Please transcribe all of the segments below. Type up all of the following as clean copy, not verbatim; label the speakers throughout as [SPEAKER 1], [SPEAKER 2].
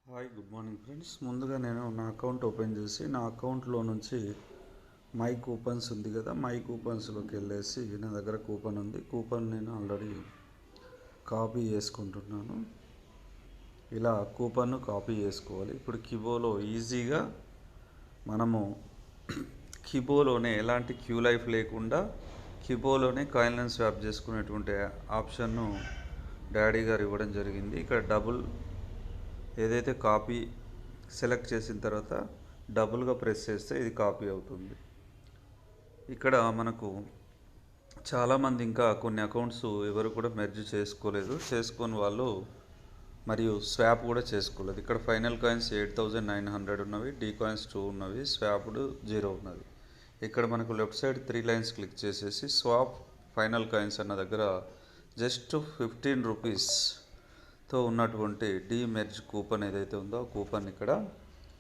[SPEAKER 1] Hi, good morning friends. ముందుగా నేను నా అకౌంట్ ఓపెన్ చేసి నా అకౌంట్లో నుంచి మై కూపన్స్ ఉంది కదా, మై కూపన్స్లోకి వెళ్ళేసి నా దగ్గర కూపన్ ఉంది. కూపన్ నేను ఆల్రెడీ కాపీ చేసుకుంటున్నాను. ఇలా కూపన్ను కాపీ చేసుకోవాలి. ఇప్పుడు కిబోలో ఈజీగా మనము కిబోలోనే ఎలాంటి క్యూ లైఫ్ లేకుండా కిబోలోనే కాయిన్లను స్వాప్ చేసుకునేటువంటి ఆప్షన్ను డాడీ గారు ఇవ్వడం జరిగింది. ఇక్కడ డబుల్ ఏదైతే కాపీ సెలెక్ట్ చేసిన తర్వాత డబుల్గా ప్రెస్ చేస్తే ఇది కాపీ అవుతుంది. ఇక్కడ మనకు చాలామంది ఇంకా కొన్ని అకౌంట్స్ ఎవరు కూడా మెర్జ్ చేసుకోలేదు, చేసుకొని వాళ్ళు మరియు స్వాప్ కూడా చేసుకోలేదు. ఇక్కడ ఫైనల్ కాయిన్స్ 8900 ఉన్నవి, డీ కాయిన్స్ 2 ఉన్నవి, స్వాప్డ్ 0 ఉన్నది. ఇక్కడ మనకు లెఫ్ట్ సైడ్ 3 లైన్స్ క్లిక్ చేసేసి స్వాప్ ఫైనల్ కాయిన్స్ అన్న దగ్గర జస్ట్ 15 రూపీస్తో ఉన్నటువంటి డీ మెర్జ్ కూపన్ ఏదైతే ఉందో ఆ కూపన్ ఇక్కడ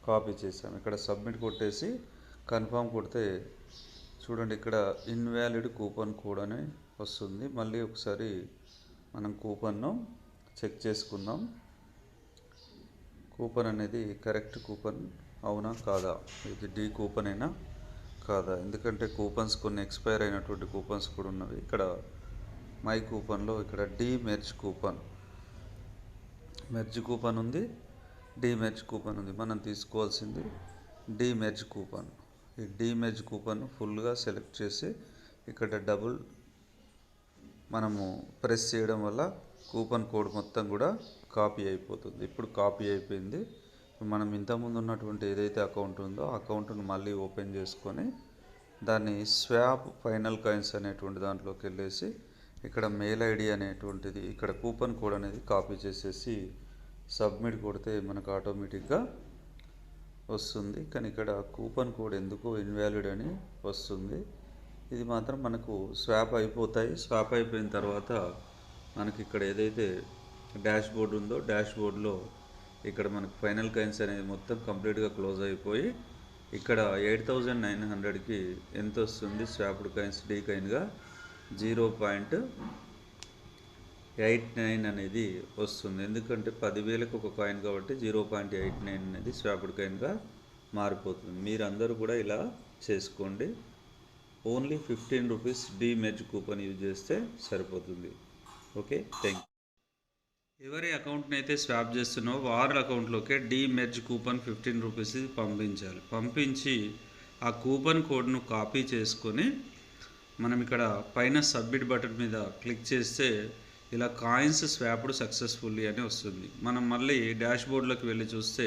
[SPEAKER 1] కాపీ చేసాం. ఇక్కడ సబ్మిట్ కొట్టేసి కన్ఫర్మ్ కొడితే చూడండి, ఇక్కడ ఇన్వాలిడ్ కూపన్ కోడ్ అని వస్తుంది. మళ్ళీ ఒకసారి మనం కూపన్ను చెక్ చేసుకుందాం. కూపన్ అనేది కరెక్ట్ కూపన్ అవునా కాదా, ఇది డీ కూపన్ అయినా కాదా, ఎందుకంటే కూపన్స్ కొన్ని ఎక్స్పైర్ అయినటువంటి కూపన్స్ కూడా ఉన్నవి. ఇక్కడ మై కూపన్లో ఇక్కడ డీ మెర్జ్ కూపన్ ఉంది, డీ మెర్జ్ కూపన్ ఉంది. మనం తీసుకోవాల్సింది డీ మెర్జ్ కూపన్. ఈ డీ మెర్జ్ కూపన్ ఫుల్గా సెలెక్ట్ చేసి ఇక్కడ డబుల్ మనము ప్రెస్ చేయడం వల్ల కూపన్ కోడ్ మొత్తం కూడా కాపీ అయిపోతుంది. ఇప్పుడు కాపీ అయిపోయింది. మనం ఇంతకుముందు ఉన్నటువంటి ఏదైతే అకౌంట్ ఉందో ఆ అకౌంట్ను మళ్ళీ ఓపెన్ చేసుకొని దాన్ని స్వాప్ ఫైనల్ కాయిన్స్ అనేటువంటి దాంట్లోకి వెళ్ళేసి ఇక్కడ మెయిల్ ఐడి అనేటువంటిది ఇక్కడ కూపన్ కోడ్ అనేది కాపీ చేసేసి సబ్మిట్ కొడితే మనకు ఆటోమేటిక్గా వస్తుంది. కానీ ఇక్కడ కూపన్ కోడ్ ఎందుకు ఇన్వాలిడ్ అని వస్తుంది. ఇది మాత్రం మనకు స్వాప్ అయిపోతాయి. స్వాప్ అయిపోయిన తర్వాత మనకి ఇక్కడ ఏదైతే డాష్ బోర్డ్ ఉందో డాష్ బోర్డ్లో ఇక్కడ మనకు ఫైనల్ కాయిన్స్ అనేది మొత్తం కంప్లీట్గా క్లోజ్ అయిపోయి ఇక్కడ 8900కి ఎంత వస్తుంది స్వాప్డ్ కాయిన్స్ డీ కాయిన్గా 0.89 అనేది వస్తుంది. ఎందుకంటే 10,000కి ఒక కాయిన్ కాబట్టి 0.89 అనేది స్వాప్డ్ కాయిన్గా మారిపోతుంది. మీరందరూ కూడా ఇలా చేసుకోండి. Only 15 rupees demerge coupon use చేస్తే సరిపోతుంది. Okay, thank you. ఎవరి అకౌంట్ని అయితే స్వాప్ చేస్తున్నావో వారి అకౌంట్లోకే డీ మెర్జ్ కూపన్ 15 రూపీస్ పంపించాలి. పంపించి ఆ కూపన్ కోడ్ను కాపీ చేసుకొని మనం ఇక్కడ పైన సబ్మిట్ బటన్ మీద క్లిక్ చేస్తే ఇలా కాయిన్స్ స్వాప్డ్ సక్సెస్ఫుల్లీ అని వస్తుంది. మనం మళ్ళీ డాష్ బోర్డ్లోకి వెళ్ళి చూస్తే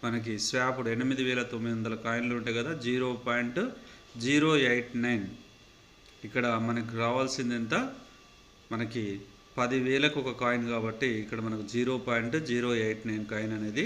[SPEAKER 1] మనకి స్వాప్డ్ 8,900 కాయిన్లు ఉంటాయి కదా, 0.089. ఇక్కడ మనకి రావాల్సింది ఎంత, మనకి 10,000కి ఒక కాయిన్ కాబట్టి ఇక్కడ మనకు 0.089 కాయిన్ అనేది